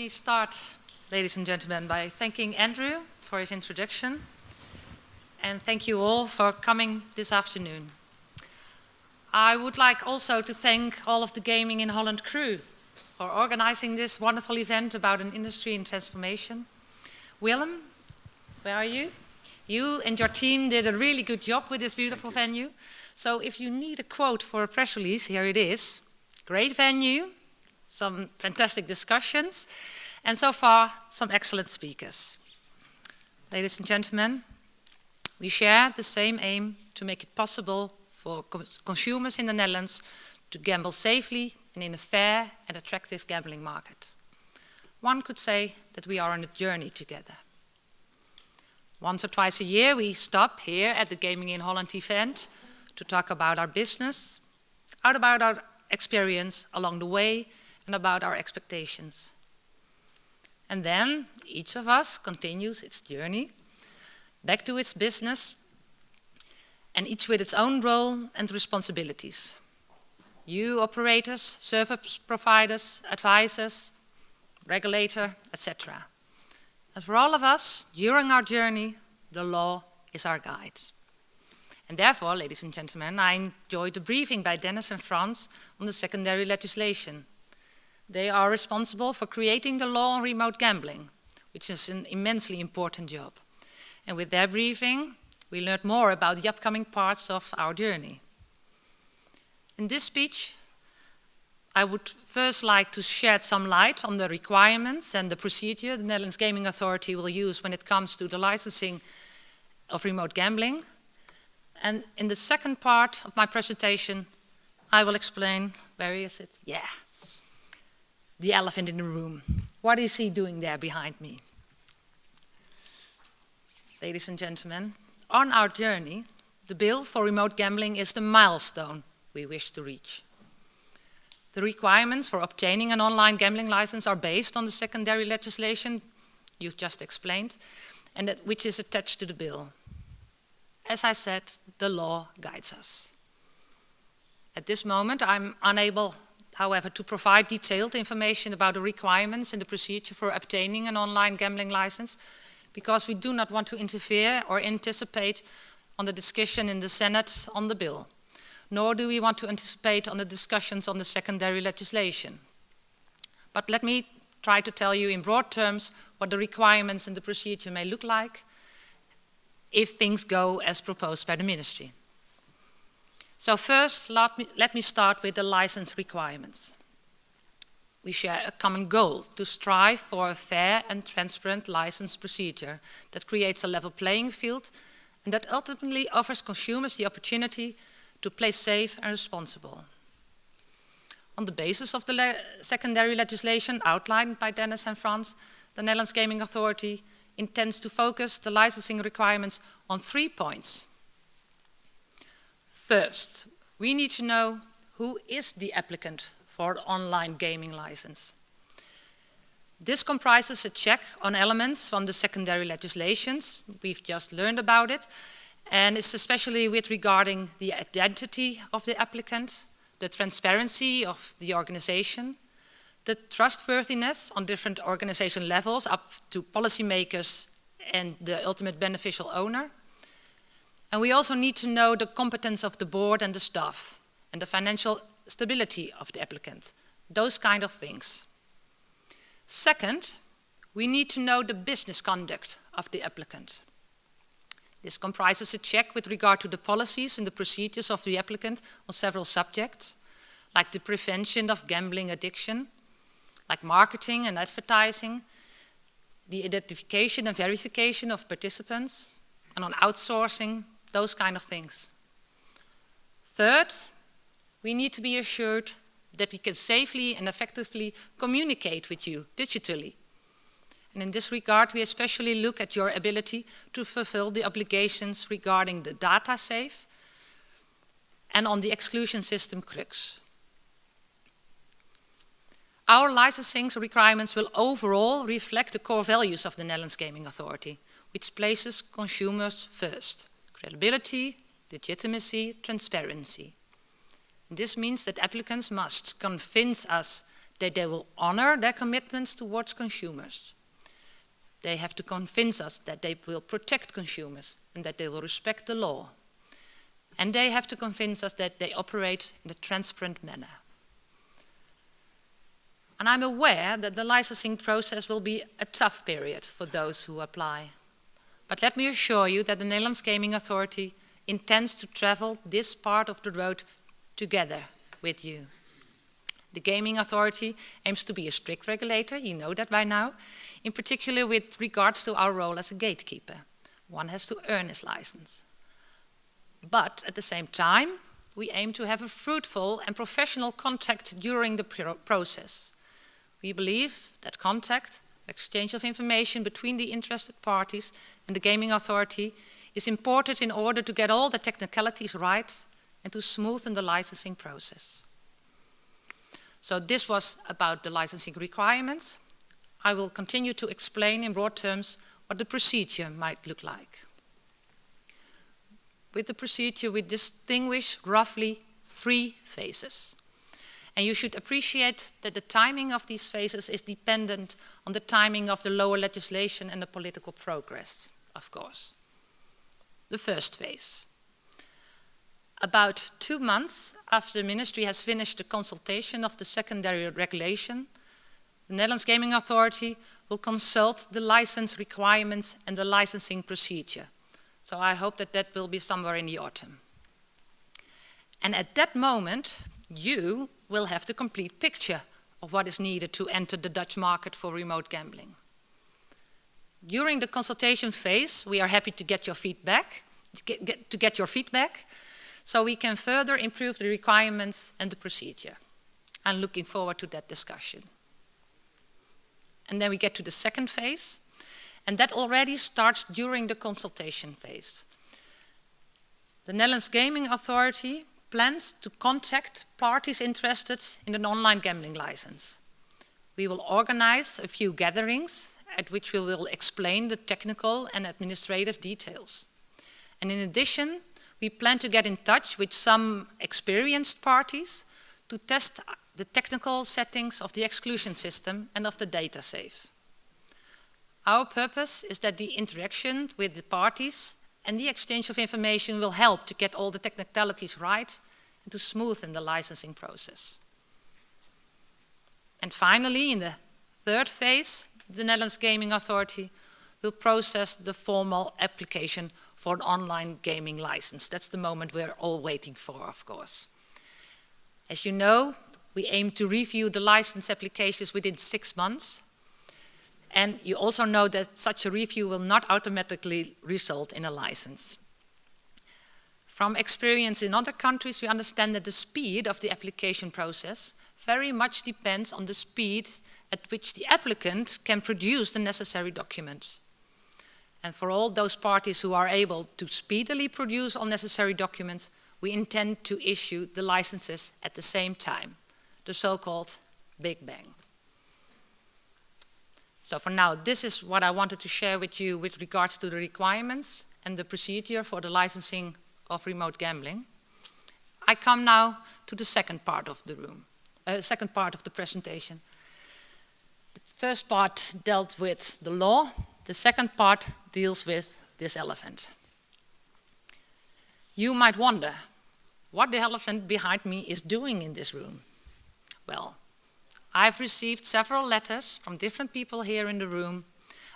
me start, ladies and gentlemen, by thanking Andrew for his introduction. And thank you all for coming this afternoon. I would like also to thank all of the Gaming in Holland crew for organizing this wonderful event about an industry in transformation. Willem, where are you? You and your team did a really good job with this beautiful venue. So if you need a quote for a press release, here it is. Great venue, some fantastic discussions, and so far, some excellent speakers. Ladies and gentlemen, we share the same aim to make it possible for consumers in the Netherlands to gamble safely and in a fair and attractive gambling market. One could say that we are on a journey together. Once or twice a year, we stop here at the Gaming in Holland event to talk about our business, about our experience along the way, and about our expectations. And then each of us continues its journey back to its business, and each with its own role and responsibilities. You operators, service providers, advisors, regulator, etc. And for all of us, during our journey, the law is our guide. And therefore, ladies and gentlemen, I enjoyed the briefing by Dennis and Frans on the secondary legislation. They are responsible for creating the law on remote gambling, which is an immensely important job. And with their briefing, we learned more about the upcoming parts of our journey. In this speech, I would first like to shed some light on the requirements and the procedure the Netherlands Gaming Authority will use when it comes to the licensing of remote gambling. And in the second part of my presentation, I will explain, where is it? Yeah, the elephant in the room. What is he doing there behind me? Ladies and gentlemen, on our journey, the bill for remote gambling is the milestone we wish to reach. The requirements for obtaining an online gambling license are based on the secondary legislation you've just explained, and which is attached to the bill. As I said, the law guides us. At this moment, I'm unable, however, to provide detailed information about the requirements and the procedure for obtaining an online gambling license, because we do not want to interfere or anticipate on the discussion in the Senate on the bill, nor do we want to anticipate on the discussions on the secondary legislation. But let me try to tell you in broad terms what the requirements and the procedure may look like if things go as proposed by the Ministry. So first, let me start with the license requirements. We share a common goal to strive for a fair and transparent license procedure that creates a level playing field and that ultimately offers consumers the opportunity to play safe and responsible. On the basis of the secondary legislation outlined by Dennis and Frans, the Netherlands Gaming Authority intends to focus the licensing requirements on 3 points. First, we need to know who is the applicant for an online gaming license. This comprises a check on elements from the secondary legislations. We've just learned about it, and it's especially with regarding the identity of the applicant, the transparency of the organization, the trustworthiness on different organization levels up to policymakers and the ultimate beneficial owner. And we also need to know the competence of the board and the staff and the financial stability of the applicant, those kind of things. Second, we need to know the business conduct of the applicant. This comprises a check with regard to the policies and the procedures of the applicant on several subjects, like the prevention of gambling addiction, like marketing and advertising, the identification and verification of participants, and on outsourcing, those kind of things. Third, we need to be assured that we can safely and effectively communicate with you digitally. And in this regard, we especially look at your ability to fulfill the obligations regarding the data safe and on the exclusion system CRUX. Our licensing requirements will overall reflect the core values of the Netherlands Gaming Authority, which places consumers first: credibility, legitimacy, transparency. This means that applicants must convince us that they will honor their commitments towards consumers. They have to convince us that they will protect consumers and that they will respect the law. And they have to convince us that they operate in a transparent manner. And I'm aware that the licensing process will be a tough period for those who apply. But let me assure you that the Netherlands Gaming Authority intends to travel this part of the road together with you. The Gaming Authority aims to be a strict regulator, you know that by now, in particular with regards to our role as a gatekeeper. One has to earn his license. But at the same time, we aim to have a fruitful and professional contact during the process. We believe that contact, exchange of information between the interested parties and the Gaming Authority is important in order to get all the technicalities right and to smoothen the licensing process. So this was about the licensing requirements. I will continue to explain in broad terms what the procedure might look like. With the procedure, we distinguish roughly 3 phases. And you should appreciate that the timing of these phases is dependent on the timing of the lower legislation and the political progress, of course. The first phase. About 2 months after the Ministry has finished the consultation of the secondary regulation, the Netherlands Gaming Authority will consult the license requirements and the licensing procedure. So I hope that that will be somewhere in the autumn. And at that moment, you will have the complete picture of what is needed to enter the Dutch market for remote gambling. During the consultation phase, we are happy to get your feedback, so we can further improve the requirements and the procedure. I'm looking forward to that discussion. And then we get to the second phase, and that already starts during the consultation phase. The Netherlands Gaming Authority plans to contact parties interested in an online gambling license. We will organize a few gatherings at which we will explain the technical and administrative details. And in addition, we plan to get in touch with some experienced parties to test the technical settings of the exclusion system and of the data safe. Our purpose is that the interaction with the parties and the exchange of information will help to get all the technicalities right and to smoothen the licensing process. And finally, in the third phase, the Netherlands Gaming Authority will process the formal application for an online gaming license. That's the moment we're all waiting for, of course. As you know, we aim to review the license applications within 6 months. And you also know that such a review will not automatically result in a license. From experience in other countries, we understand that the speed of the application process very much depends on the speed at which the applicant can produce the necessary documents. And for all those parties who are able to speedily produce all necessary documents, we intend to issue the licenses at the same time, the so-called Big Bang. So for now, this is what I wanted to share with you with regards to the requirements and the procedure for the licensing of remote gambling. I come now to the second part of the presentation. The first part dealt with the law. The second part deals with this elephant. You might wonder what the elephant behind me is doing in this room. Well, I've received several letters from different people here in the room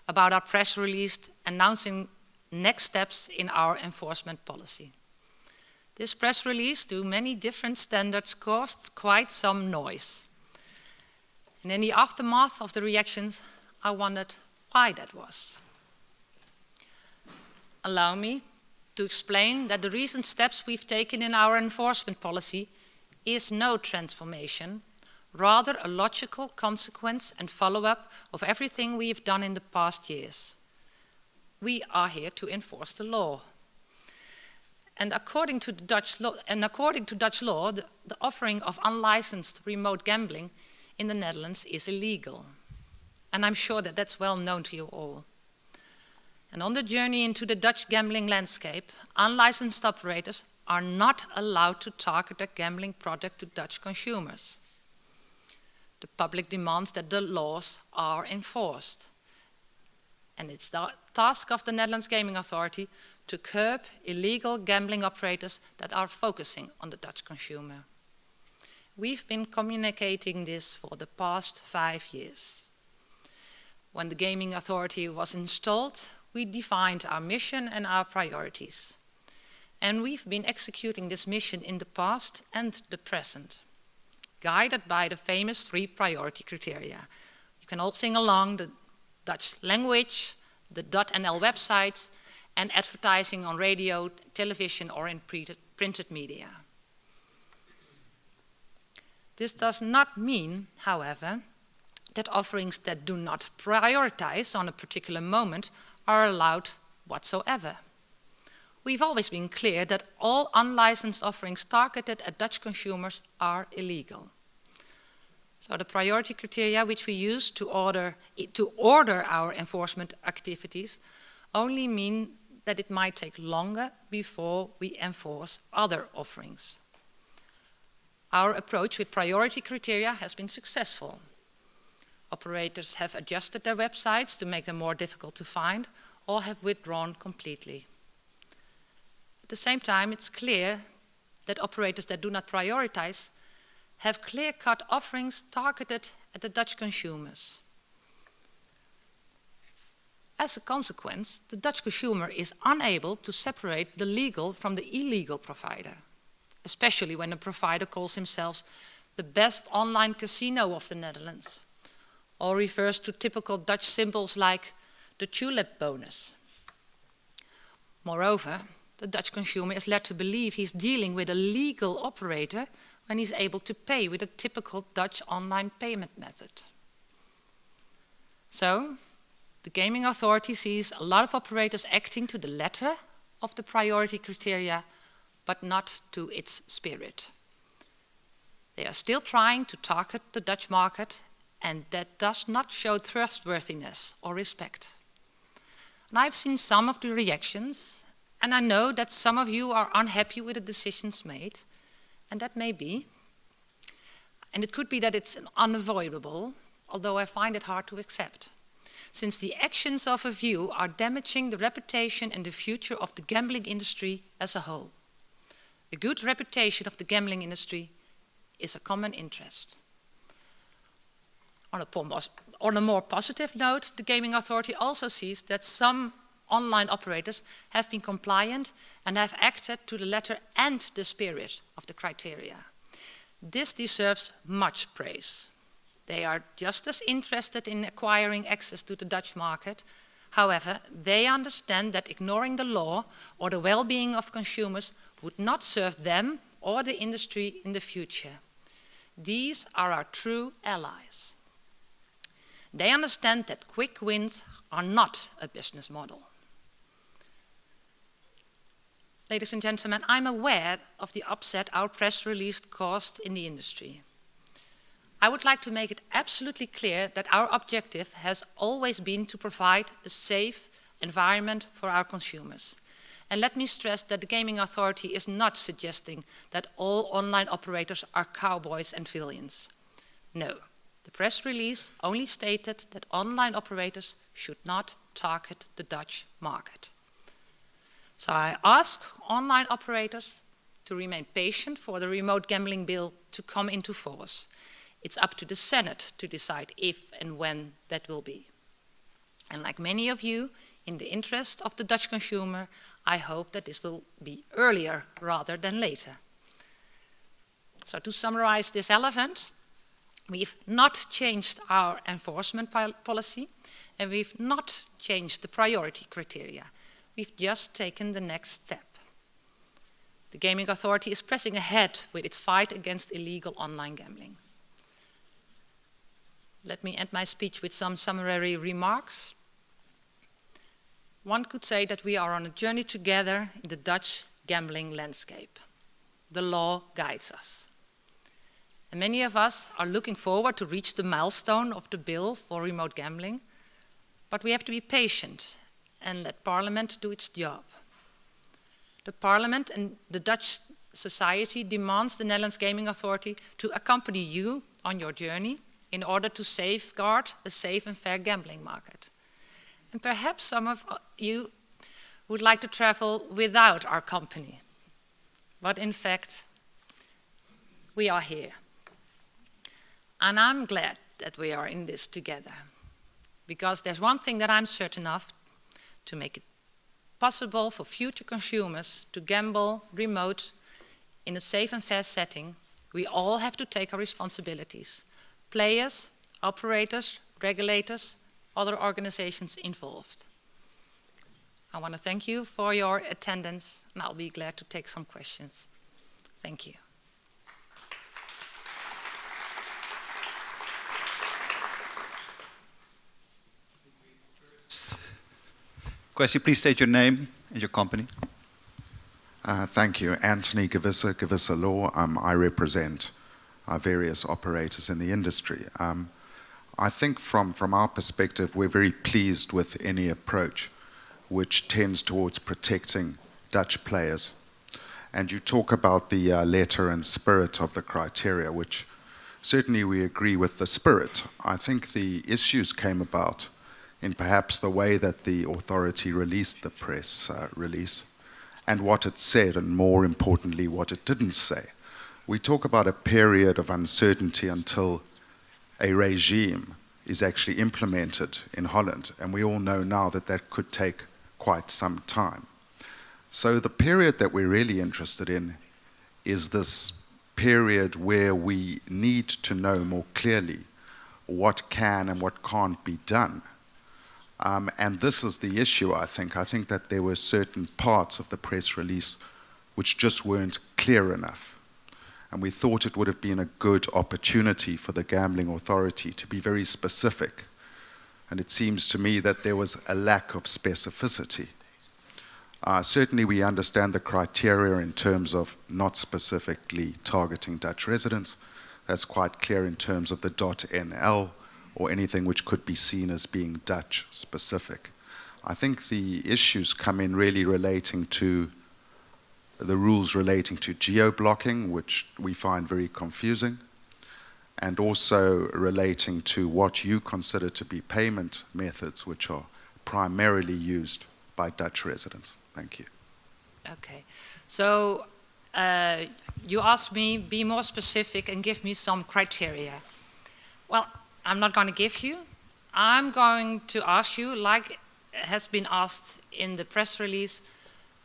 about our press release announcing next steps in our enforcement policy. This press release, to many different standards, caused quite some noise. And in the aftermath of the reactions, I wondered why that was. Allow me to explain that the recent steps we've taken in our enforcement policy is no transformation, rather a logical consequence and follow-up of everything we've done in the past years. We are here to enforce the law. And according to Dutch law, the offering of unlicensed remote gambling in the Netherlands is illegal. And I'm sure that that's well known to you all. And on the journey into the Dutch gambling landscape, unlicensed operators are not allowed to target a gambling product to Dutch consumers. The public demands that the laws are enforced. And it's the task of the Netherlands Gaming Authority to curb illegal gambling operators that are focusing on the Dutch consumer. We've been communicating this for the past 5 years. When the Gaming Authority was installed, we defined our mission and our priorities. And we've been executing this mission in the past and the present, guided by the famous 3 priority criteria. You can all sing along: the Dutch language, the .nl websites, and advertising on radio, television, or in printed media. This does not mean, however, that offerings that do not prioritize on a particular moment are allowed whatsoever. We've always been clear that all unlicensed offerings targeted at Dutch consumers are illegal. So the priority criteria which we use to order our enforcement activities only mean that it might take longer before we enforce other offerings. Our approach with priority criteria has been successful. Operators have adjusted their websites to make them more difficult to find or have withdrawn completely. At the same time, it's clear that operators that do not prioritize have clear-cut offerings targeted at the Dutch consumers. As a consequence, the Dutch consumer is unable to separate the legal from the illegal provider, especially when the provider calls himself the best online casino of the Netherlands, or refers to typical Dutch symbols like the tulip bonus. Moreover, the Dutch consumer is led to believe he's dealing with a legal operator when he's able to pay with a typical Dutch online payment method. So, the Gaming Authority sees a lot of operators acting to the letter of the priority criteria, but not to its spirit. They are still trying to target the Dutch market, and that does not show trustworthiness or respect. And I've seen some of the reactions, and I know that some of you are unhappy with the decisions made, and that may be. And it could be that it's unavoidable, although I find it hard to accept, since the actions of a few are damaging the reputation and the future of the gambling industry as a whole. A good reputation of the gambling industry is a common interest. On a more positive note, the Gaming Authority also sees that some online operators have been compliant and have acted to the letter and the spirit of the criteria. This deserves much praise. They are just as interested in acquiring access to the Dutch market. However, they understand that ignoring the law or the well-being of consumers would not serve them or the industry in the future. These are our true allies. They understand that quick wins are not a business model. Ladies and gentlemen, I'm aware of the upset our press release caused in the industry. I would like to make it absolutely clear that our objective has always been to provide a safe environment for our consumers. And let me stress that the Gaming Authority is not suggesting that all online operators are cowboys and villains. No, the press release only stated that online operators should not target the Dutch market. So I ask online operators to remain patient for the remote gambling bill to come into force. It's up to the Senate to decide if and when that will be. And like many of you, in the interest of the Dutch consumer, I hope that this will be earlier rather than later. So to summarize this elephant, we've not changed our enforcement policy, and we've not changed the priority criteria. We've just taken the next step. The Gaming Authority is pressing ahead with its fight against illegal online gambling. Let me end my speech with some summary remarks. One could say that we are on a journey together in the Dutch gambling landscape. The law guides us. And many of us are looking forward to reach the milestone of the bill for remote gambling, but we have to be patient and let Parliament do its job. The Parliament and the Dutch society demands the Netherlands Gaming Authority to accompany you on your journey in order to safeguard a safe and fair gambling market. And perhaps some of you would like to travel without our company. But in fact, we are here. And I'm glad that we are in this together. Because there's one thing that I'm certain of: to make it possible for future consumers to gamble remote in a safe and fair setting, we all have to take our responsibilities. Players, operators, regulators, other organizations involved. I want to thank you for your attendance, and I'll be glad to take some questions. Thank you. Question, please state your name and your company. Thank you. Anthony Gavissa, Gavissa Law. I represent various operators in the industry. I think from our perspective, we're very pleased with any approach which tends towards protecting Dutch players. And you talk about the letter and spirit of the criteria, which certainly we agree with the spirit. I think the issues came about in perhaps the way that the authority released the press release and what it said, and more importantly, what it didn't say. We talk about a period of uncertainty until a regime is actually implemented in Holland, and we all know now that that could take quite some time. So the period that we're really interested in is this period where we need to know more clearly what can and what can't be done. And this is the issue, I think. I think that there were certain parts of the press release which just weren't clear enough. And we thought it would have been a good opportunity for the gambling authority to be very specific. And it seems to me that there was a lack of specificity. Certainly we understand the criteria in terms of not specifically targeting Dutch residents. That's quite clear in terms of the .nl, or anything which could be seen as being Dutch specific. I think the issues come in really relating to the rules relating to geo-blocking, which we find very confusing, and also relating to what you consider to be payment methods which are primarily used by Dutch residents. Thank you. Okay, so you asked me, be more specific and give me some criteria. Well, I'm not going to give you. I'm going to ask you, like has been asked in the press release,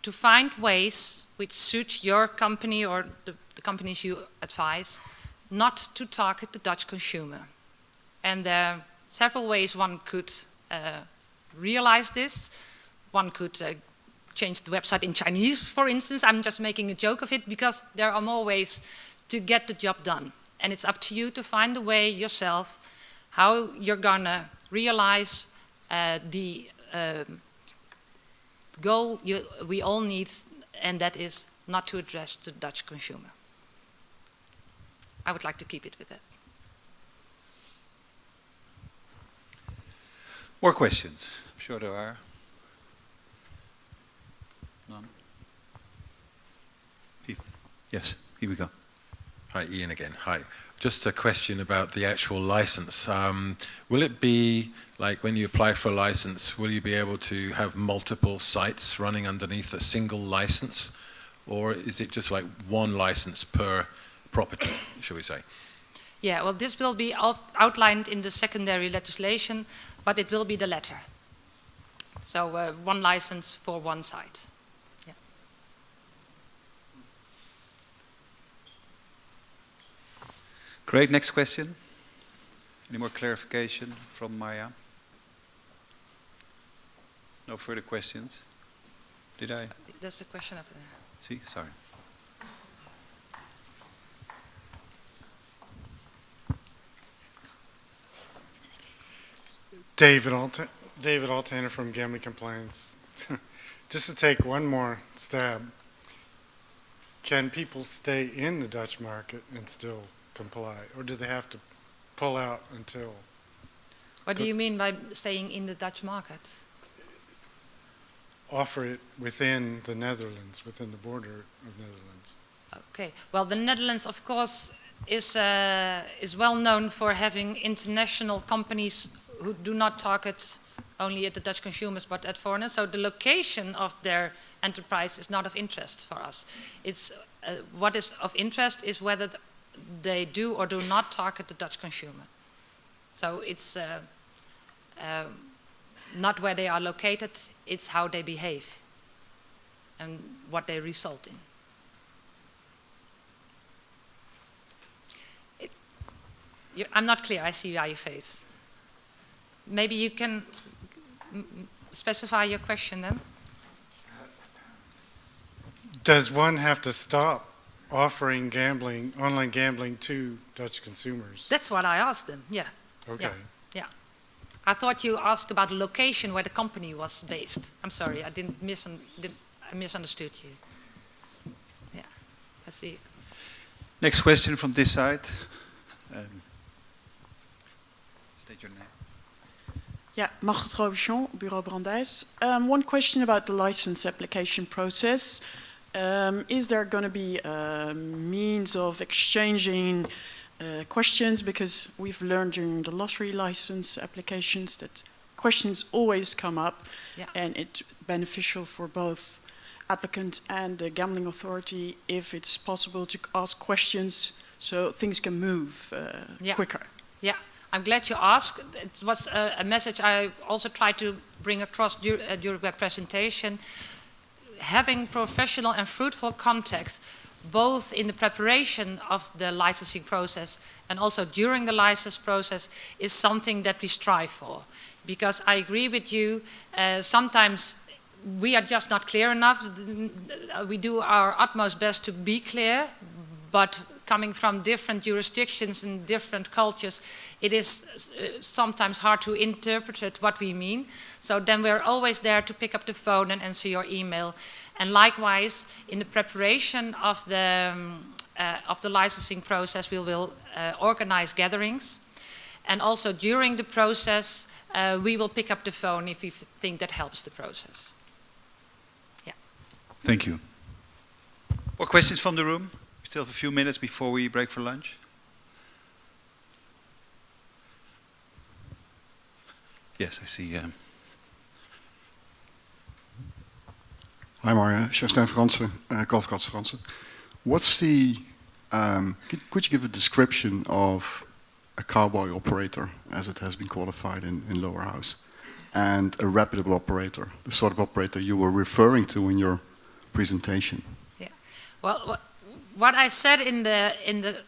to find ways which suit your company or the companies you advise not to target the Dutch consumer. And there are several ways one could realize this. One could change the website in Chinese, for instance. I'm just making a joke of it because there are more ways to get the job done. And it's up to you to find a way yourself how you're going to realize the goal we all need, and that is not to address the Dutch consumer. I would like to keep it with that. More questions? I'm sure there are. None? Yes, here we go. Hi, Ian again. Hi. Just a question about the actual license. Will it be, like when you apply for a license, will you be able to have multiple sites running underneath a single license? Or is it just like one license per property, shall we say? Yeah, well, this will be outlined in the secondary legislation, but it will be the latter. So one license for one site. Yeah. Great, next question. Any more clarification from Maya? No further questions? Did I? There's a question over there. See, sorry. David Altaner from Gambling Compliance. Just to take one more stab, can people stay in the Dutch market and still comply, or do they have to pull out until? What do you mean by staying in the Dutch market? Offer it within the Netherlands, within the border of Netherlands. Okay, well, the Netherlands, of course, is well known for having international companies who do not target only at the Dutch consumers but at foreigners. So the location of their enterprise is not of interest for us. It's what is of interest is whether they do or do not target the Dutch consumer. So it's not where they are located, it's how they behave and what they result in. I'm not clear, I see your face. Maybe you can specify your question then? Does one have to stop offering gambling, online gambling to Dutch consumers? That's what I asked them, yeah. Okay. Yeah. I thought you asked about the location where the company was based. I'm sorry, I misunderstood you. Yeah, I see. Next question from this side. State your name. Yeah, Margot Robichon, Bureau Brandeis. One question about the license application process. Is there going to be a means of exchanging questions? Because we've learned during the lottery license applications that questions always come up, yeah. And it's beneficial for both applicant and the gambling authority if it's possible to ask questions so things can move quicker. Yeah, I'm glad you asked. It was a message I also tried to bring across during my presentation. Having professional and fruitful contact, both in the preparation of the licensing process and also during the license process, is something that we strive for. Because I agree with you, sometimes we are just not clear enough. We do our utmost best to be clear, but coming from different jurisdictions and different cultures, it is sometimes hard to interpret what we mean. So then we're always there to pick up the phone and answer your email. And likewise, in the preparation of the licensing process, we will organize gatherings. And also during the process, we will pick up the phone if we think that helps the process. Yeah. Thank you. More questions from the room? We still have a few minutes before we break for lunch. Yes, I see. Hi Mario, Chastain Fransen, Golfkats Fransen. What's the, could you give a description of a cowboy operator, as it has been qualified in Lower House, and a reputable operator, the sort of operator you were referring to in your presentation? Yeah. Well, what I said in the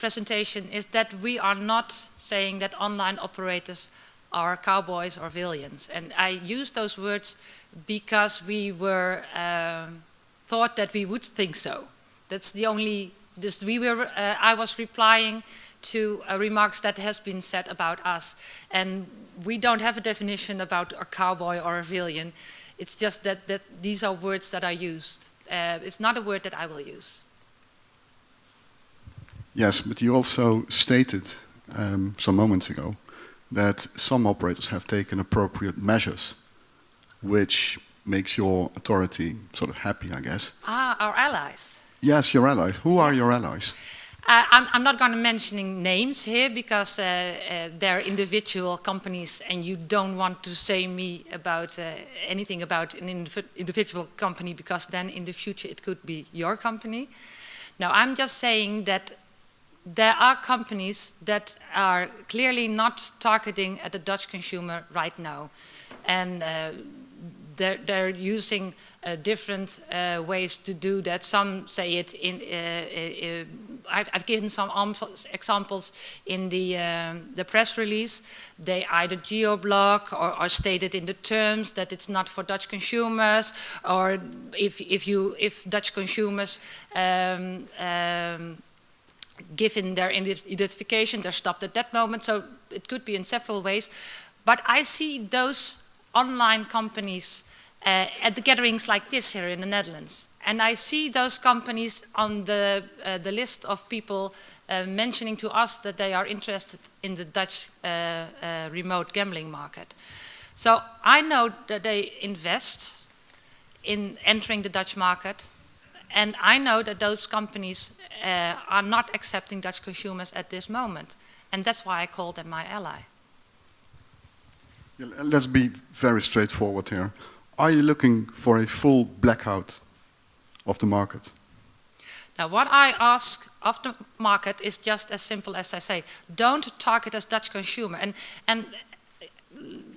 presentation is that we are not saying that online operators are cowboys or villains. And I use those words because we were thought that we would think so. That's the only. I was replying to remarks that has been said about us, and we don't have a definition about a cowboy or a villain. It's just that these are words that are used. It's not a word that I will use. Yes, but you also stated some moments ago that some operators have taken appropriate measures, which makes your authority sort of happy, I guess. Our allies. Yes, your allies. Who are your allies? I'm not going to mention names here because they're individual companies and you don't want to say me about anything about an individual company because then in the future it could be your company. Now I'm just saying that there are companies that are clearly not targeting at the Dutch consumer right now. And they're using different ways to do that. Some say it in. I've given some examples in the press release. They either geo-block or stated in the terms that it's not for Dutch consumers, or if Dutch consumers give in their identification, they're stopped at that moment. So it could be in several ways. But I see those online companies at the gatherings like this here in the Netherlands. And I see those companies on the list of people mentioning to us that they are interested in the Dutch remote gambling market. So I know that they invest in entering the Dutch market, And I know that those companies are not accepting Dutch consumers at this moment. And that's why I call them my ally. Yeah, let's be very straightforward here. Are you looking for a full blackout of the market? Now, what I ask of the market is just as simple as I say. Don't target as Dutch consumer. And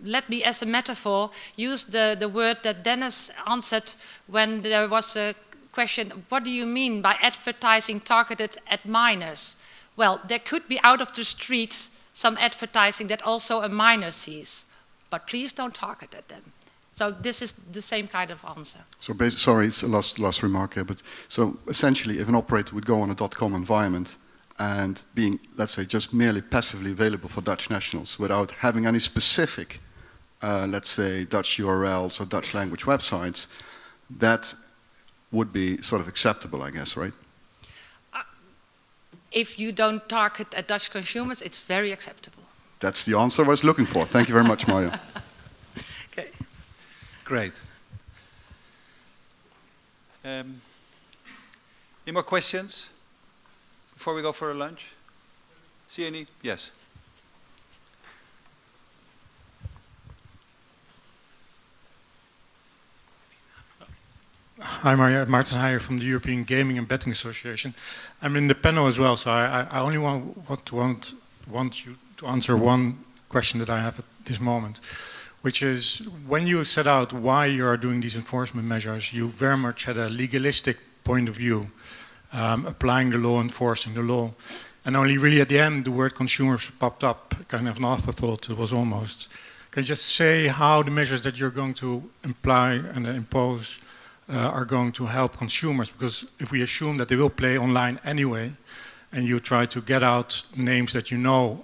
let me, as a metaphor, use the word that Dennis answered when there was a question, what do you mean by advertising targeted at minors? Well, there could be out of the streets some advertising that also a minor sees. But please don't target at them. So this is the same kind of answer. So, sorry, it's a last remark here, but so essentially, if an operator would go on a .com environment and being, let's say, just merely passively available for Dutch nationals without having any specific, let's say, Dutch URLs or Dutch language websites, that would be sort of acceptable, I guess, right? If you don't target at Dutch consumers, it's very acceptable. That's the answer I was looking for. Thank you very much, Mario. Okay. Great. Any more questions before we go for a lunch? See any? Yes. Hi, Mario. Maarten Heijer from the European Gaming and Betting Association. I'm in the panel as well, so I only want you to answer one question that I have at this moment, which is when you set out why you are doing these enforcement measures, you very much had a legalistic point of view, applying the law, enforcing the law, and only really at the end the word consumers popped up, kind of an afterthought. It was almost. Can you just say how the measures that you're going to imply and impose are going to help consumers? Because if we assume that they will play online anyway, and you try to get out names that you know,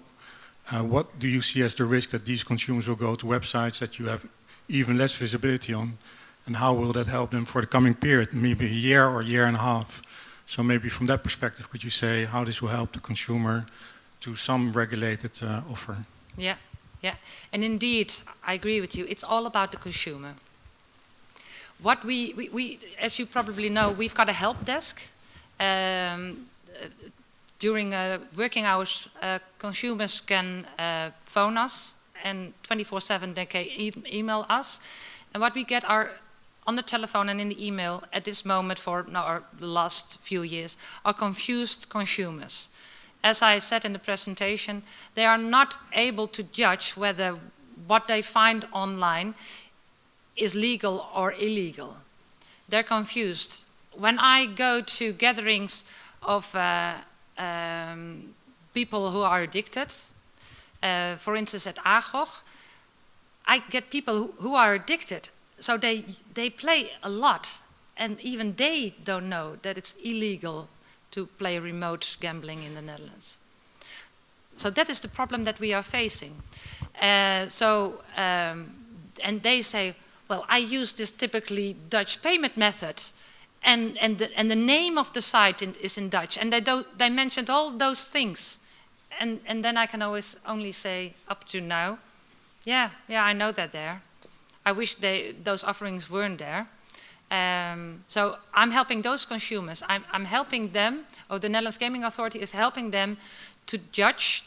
what do you see as the risk that these consumers will go to websites that you have even less visibility on? And how will that help them for the coming period, maybe a year or a year and a half? So maybe from that perspective, could you say how this will help the consumer to some regulated offer? Yeah, yeah. And indeed, I agree with you. It's all about the consumer. What we as you probably know, we've got a help desk. During working hours, consumers can phone us, and 24/7 they can email us. And what we get are, on the telephone and in the email at this moment for the last few years, are confused consumers. As I said in the presentation, they are not able to judge whether what they find online is legal or illegal. They're confused. When I go to gatherings of people who are addicted, for instance at AGOG, I get people who are addicted. So they play a lot, and even they don't know that it's illegal to play remote gambling in the Netherlands. So that is the problem that we are facing. And they say, well, I use this typically Dutch payment method, and the name of the site is in Dutch, and they mentioned all those things, and then I can always only say up to now, yeah, I know that there. I wish those offerings weren't there. So I'm helping those consumers. I'm helping them, or the Netherlands Gaming Authority is helping them to judge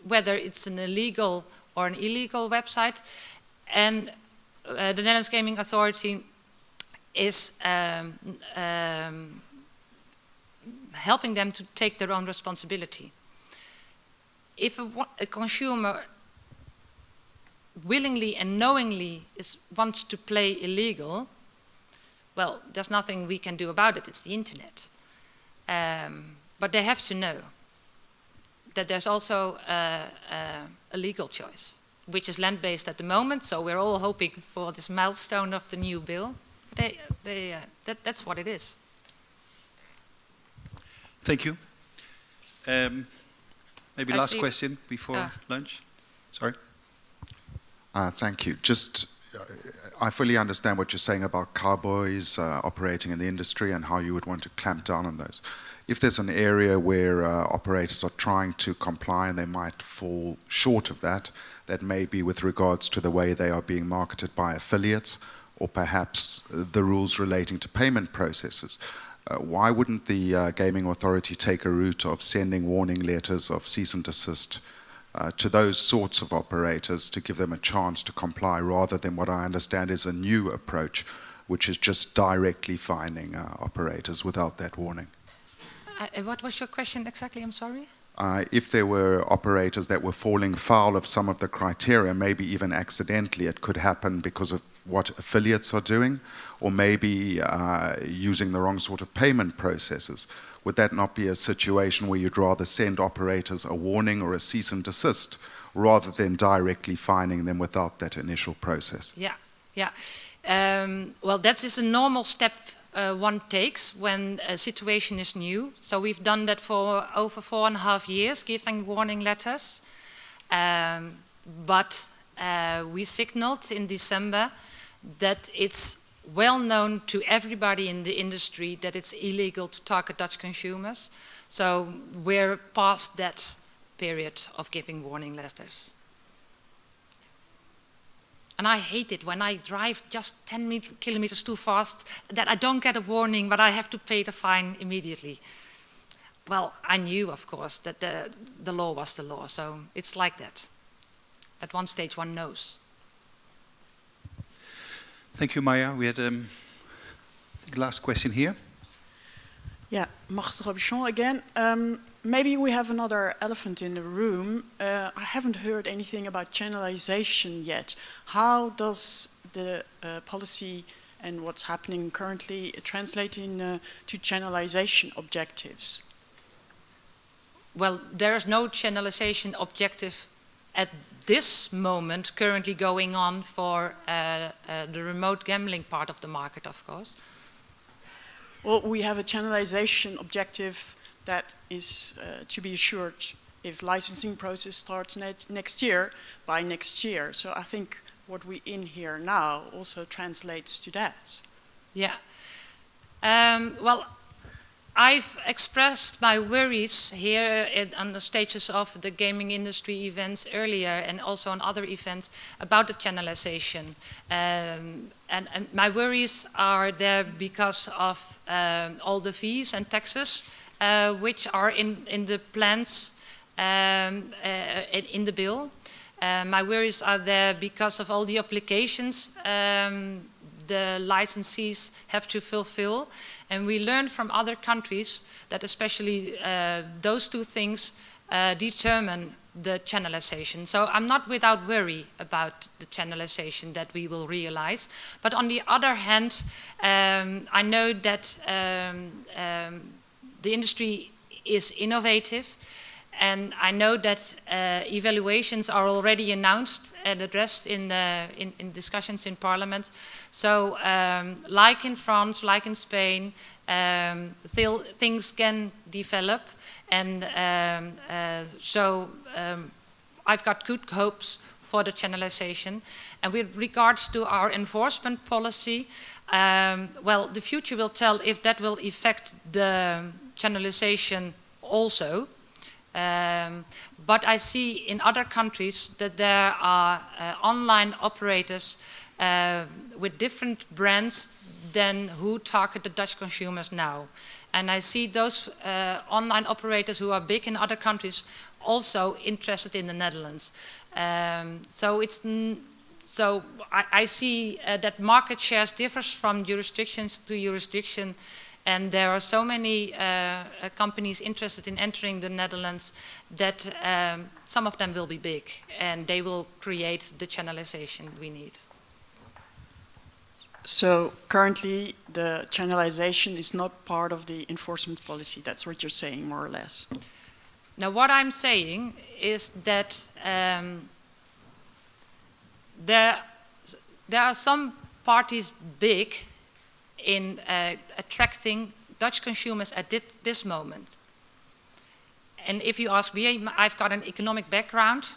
whether it's an illegal or an illegal website, and the Netherlands Gaming Authority is helping them to take their own responsibility. If a consumer willingly and knowingly wants to play illegal, well, there's nothing we can do about it. It's the internet. But they have to know that there's also a legal choice, which is land-based at the moment, so we're all hoping for this milestone of the new bill. That's what it is. Thank you. Maybe I last see. question before lunch. Sorry. Thank you. Just, I fully understand what you're saying about cowboys operating in the industry and how you would want to clamp down on those. If there's an area where operators are trying to comply and they might fall short of that, that may be with regards to the way they are being marketed by affiliates, or perhaps the rules relating to payment processes. why wouldn't the gaming authority take a route of sending warning letters of cease and desist to those sorts of operators to give them a chance to comply, rather than what I understand is a new approach, which is just directly fining operators without that warning? What was your question exactly? I'm sorry. If there were operators that were falling foul of some of the criteria, maybe even accidentally, it could happen because of what affiliates are doing, or maybe using the wrong sort of payment processes. Would that not be a situation where you'd rather send operators a warning or a cease and desist, rather than directly fining them without that initial process? Yeah. Well, that is a normal step one takes when a situation is new. So we've done that for over 4.5 years, giving warning letters. But we signaled in December that it's well known to everybody in the industry that it's illegal to target Dutch consumers. So we're past that period of giving warning letters. And I hate it when I drive just 10 kilometers too fast, that I don't get a warning, but I have to pay the fine immediately. Well, I knew, of course, that the law was the law, so it's like that. At one stage, one knows. Thank you, Maya. We had the last question here. Yeah, Marc Robichon again. Maybe we have another elephant in the room. I haven't heard anything about channelization yet. How does the policy and what's happening currently translate to channelization objectives? Well, there's no channelization objective at this moment currently going on for the remote gambling part of the market, of course. Well, we have a channelization objective that is to be assured if licensing process starts next year, by next year. So I think what we in here now also translates to that. Yeah. Well, I've expressed my worries here on the stages of the gaming industry events earlier, and also on other events, about the channelization. And my worries are there because of all the fees and taxes which are in the plans in the bill. My worries are there because of all the applications the licensees have to fulfill. And we learn from other countries that especially those two things determine the channelization. So I'm not without worry about the channelization that we will realize. But on the other hand, I know that the industry is innovative, and I know that evaluations are already announced and addressed in discussions in Parliament. So like in France, like in Spain, things can develop. And so I've got good hopes for the channelization. And with regards to our enforcement policy, well, the future will tell if that will affect the channelization also. But I see in other countries that there are online operators with different brands than who target the Dutch consumers now. And I see those online operators who are big in other countries also interested in the Netherlands. So I see that market shares differs from jurisdictions to jurisdiction. And there are so many companies interested in entering the Netherlands that some of them will be big, and they will create the channelization we need. So currently the channelization is not part of the enforcement policy. That's what you're saying, more or less. Now what I'm saying is that there are some parties big in attracting Dutch consumers at this moment. And if you ask me, I've got an economic background.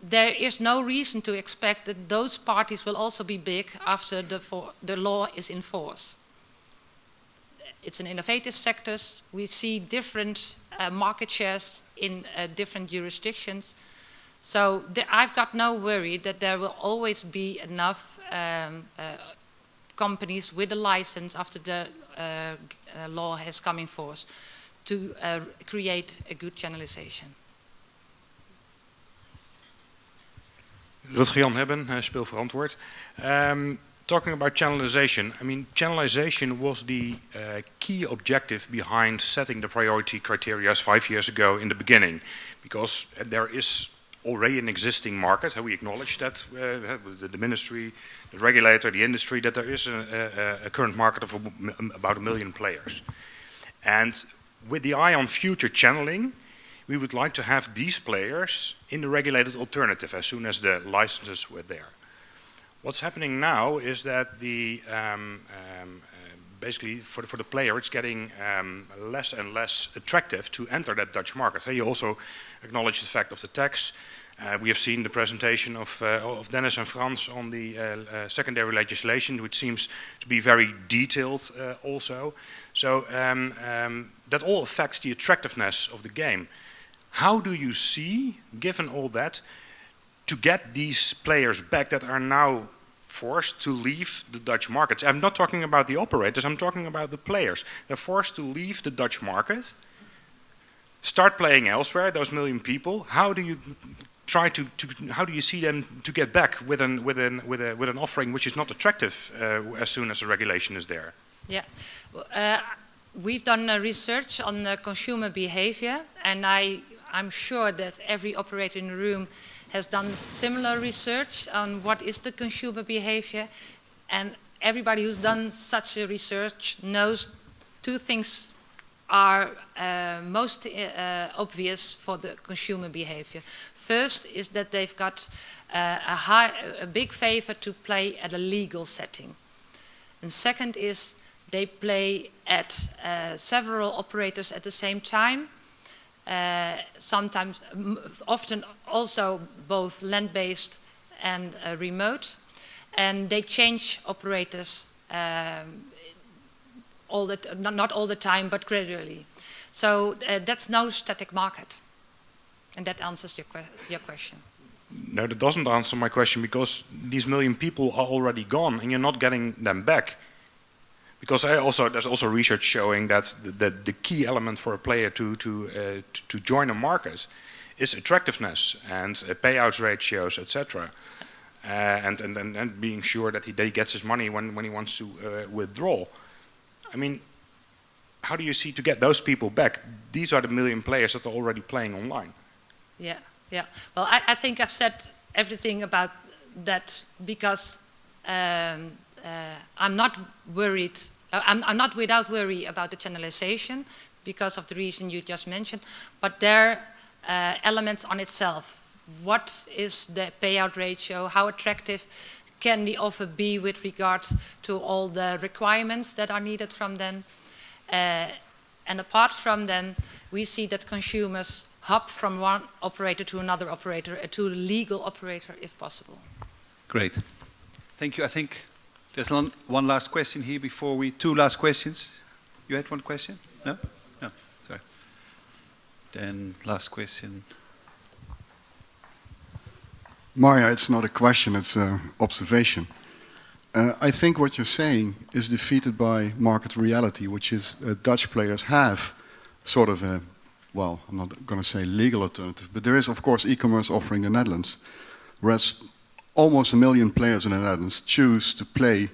There is no reason to expect that those parties will also be big after the law is in force. It's an innovative sector. We see different market shares in different jurisdictions. So I've got no worry that there will always be enough companies with a license after the law has come in force to create a good channelization. Rutger-Jan Hebben, speelverantwoord. Talking about channelization, I mean, channelization was the key objective behind setting the priority criteria 5 years ago in the beginning, because there is already an existing market. We acknowledge that, the ministry, the regulator, the industry, that there is a current market of about 1 million players. And with the eye on future channeling, we would like to have these players in the regulated alternative as soon as the licenses were there. What's happening now is that the basically for the player, it's getting less and less attractive to enter that Dutch market. You also acknowledge the fact of the tax. We have seen the presentation of Dennis and Frans on the secondary legislation, which seems to be very detailed also. So that all affects the attractiveness of the game. How do you see, given all that, to get these players back that are now forced to leave the Dutch markets? I'm not talking about the operators, I'm talking about the players. They're forced to leave the Dutch market, start playing elsewhere, those 1 million people. How do you try to how do you see them to get back with an offering which is not attractive as soon as the regulation is there? Yeah, we've done research on consumer behavior, and I'm sure that every operator in the room has done similar research on what is the consumer behavior, and everybody who's done such a research knows 2 things are most obvious for the consumer behavior. First is that they've got a big favor to play at a legal setting. And second is they play at several operators at the same time, sometimes, often also both land-based and remote, and they change operators not all the time, but gradually. So that's no static market, and that answers your question. No, that doesn't answer my question, because these 1 million people are already gone, and you're not getting them back. Because there's also research showing that the key element for a player to join a market is attractiveness and payouts ratios, etc. And being sure that he gets his money when he wants to withdraw. I mean, how do you see to get those people back? These are the 1 million players that are already playing online. Yeah. Well, I think I've said everything about that, because I'm not worried. I'm not without worry about the channelization because of the reason you just mentioned, but there are elements on itself. What is the payout ratio? How attractive can the offer be with regard to all the requirements that are needed from them? And apart from them, we see that consumers hop from one operator to another operator, to a legal operator if possible. Great. Thank you. I think there's one last question here before we... 2 last questions. You had one question? No? No, sorry. Then last question. Marja, it's not a question, it's an observation. I think what you're saying is defeated by market reality, which is Dutch players have sort of a, well, I'm not going to say legal alternative, but there is, of course, e-commerce offering in the Netherlands, whereas almost 1 million players in the Netherlands choose to play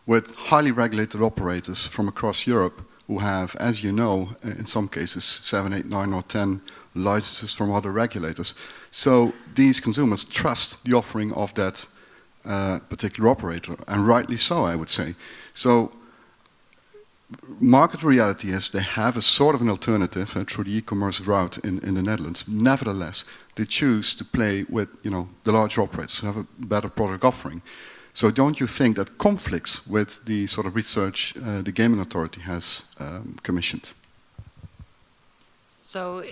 with highly regulated operators from across Europe who have, as you know, in some cases 7, 8, 9 or 10 licenses from other regulators. So these consumers trust the offering of that particular operator, and rightly so, I would say. So market reality is they have a sort of an alternative through the e-commerce route in the Netherlands. Nevertheless, they choose to play with, you know, the larger operators who have a better product offering. So don't you think that conflicts with the sort of research the Gaming Authority has commissioned? So,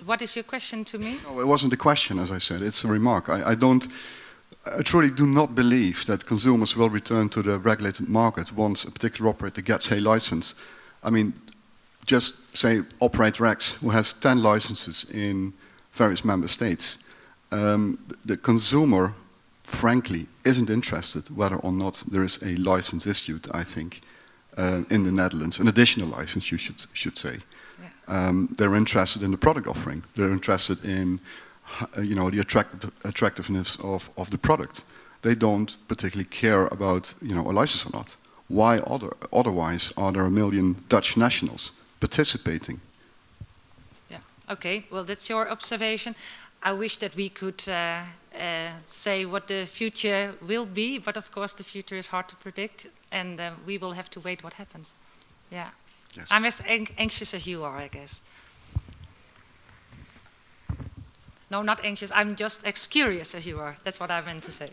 what is your question to me? No, it wasn't a question, as I said. It's a remark. I truly do not believe that consumers will return to the regulated market once a particular operator gets a license. I mean, just say operator X, who has 10 licenses in various member states. The consumer frankly, isn't interested whether or not there is a license issued, I think, in the Netherlands, an additional license, you should say. Yeah. They're interested in the product offering. They're interested in, the attractiveness of the product. They don't particularly care about, a license or not. Why otherwise are there a million Dutch nationals participating? Yeah. Okay. Well, that's your observation. I wish that we could say what the future will be, but of course the future is hard to predict, and we will have to wait what happens. Yeah. Yes. I'm as anxious as you are, I guess. No, not anxious. I'm just as curious as you are. That's what I meant to say.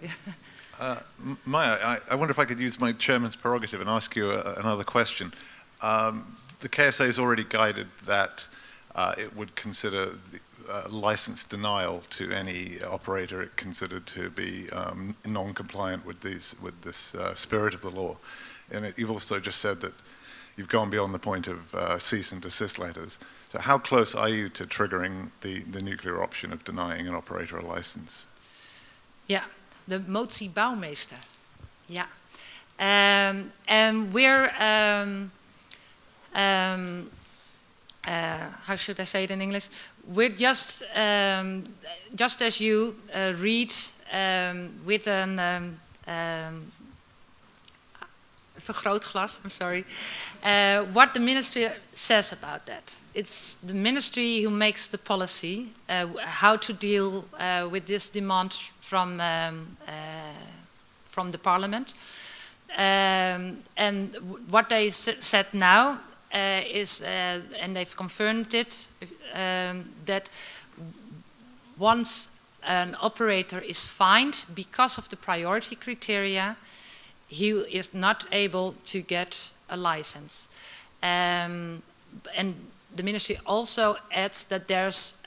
Maya, I wonder if I could use my chairman's prerogative and ask you another question. The KSA has already guided that it would consider license denial to any operator it considered to be non-compliant with this spirit of the law. And you've also just said that you've gone beyond the point of cease and desist letters. So how close are you to triggering the nuclear option of denying an operator a license? Yeah, the motie bouwmeester. Yeah. And we're, how should I say it in English? We're just as you read with an vergrootglas, I'm sorry, what the ministry says about that. It's the ministry who makes the policy, how to deal with this demand from the parliament. And what they said now is, and they've confirmed it, that once an operator is fined because of the priority criteria, he is not able to get a license. And the ministry also adds that there's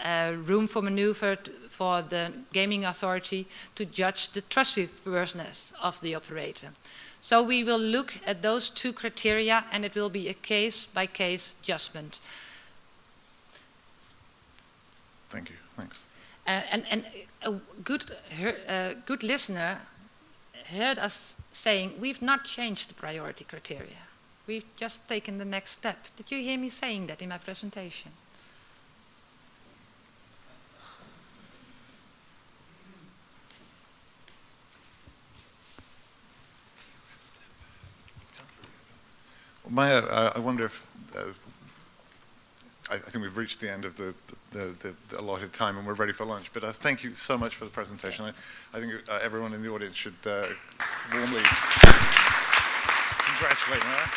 room for maneuver for the gaming authority to judge the trustworthiness of the operator. So we will look at those two criteria, and it will be a case-by-case judgment. Thank you. Thanks. And a good listener heard us saying we've not changed the priority criteria. We've just taken the next step. Did you hear me saying that in my presentation? Maya, I wonder if I think we've reached the end of the allotted time and we're ready for lunch. But thank you so much for the presentation. I think everyone in the audience should warmly congratulate Maya.